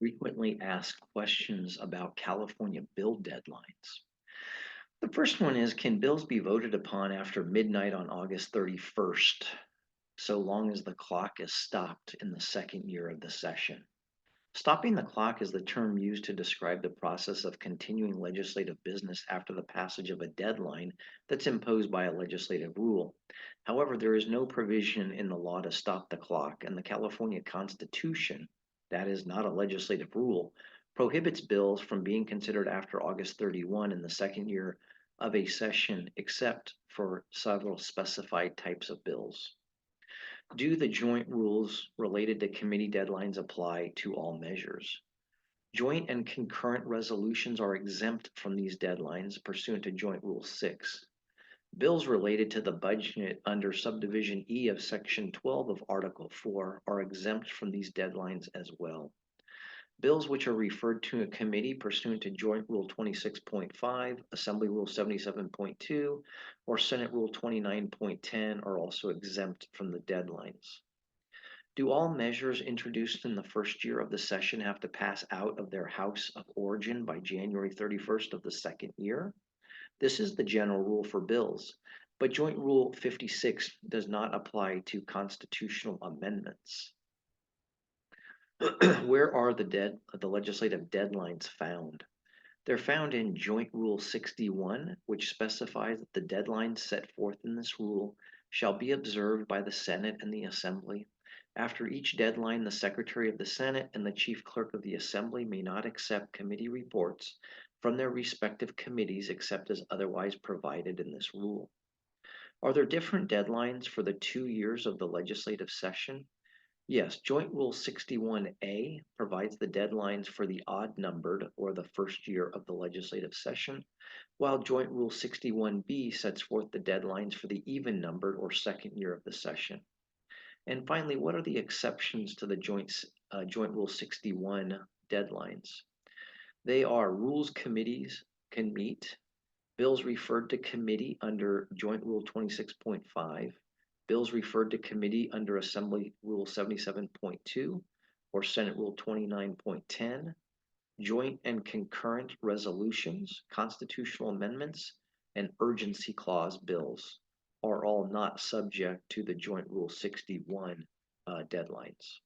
Frequently asked questions about California bill deadlines. The first one is, can bills be voted upon after midnight on August 31st, so long as the clock is stopped in the second year of the session? Stopping the clock is the term used to describe the process of continuing legislative business after the passage of a deadline that's imposed by a legislative rule. However, there is no provision in the law to stop the clock, and the California Constitution, that is not a legislative rule, prohibits bills from being considered after August 31 in the second year of a session, except for several specified types of bills. Do the joint rules related to committee deadlines apply to all measures? Joint and concurrent resolutions are exempt from these deadlines pursuant to Joint Rule 6. Bills related to the budget under Subdivision E of Section 12 of Article 4 are exempt from these deadlines as well. Bills which are referred to a committee pursuant to Joint Rule 26.5, Assembly Rule 77.2, or Senate Rule 29.10 are also exempt from the deadlines. Do all measures introduced in the first year of the session have to pass out of their house of origin by January 31st of the second year? This is the general rule for bills, but Joint Rule 56 does not apply to constitutional amendments. Where are the legislative deadlines found? They're found in Joint Rule 61, which specifies that the deadlines set forth in this rule shall be observed by the Senate and the Assembly. After each deadline, the Secretary of the Senate and the Chief Clerk of the Assembly may not accept committee reports from their respective committees except as otherwise provided in this rule. Are there different deadlines for the 2 years of the legislative session? Yes, Joint Rule 61A provides the deadlines for the odd numbered or the first year of the legislative session, while Joint Rule 61B sets forth the deadlines for the even numbered or second year of the session. And finally, what are the exceptions to the Joint Rule 61 deadlines? They are rules committees can meet, bills referred to committee under Joint Rule 26.5, bills referred to committee under Assembly Rule 77.2 or Senate Rule 29.10, joint and concurrent resolutions, constitutional amendments, and urgency clause bills are all not subject to the Joint Rule 61 deadlines.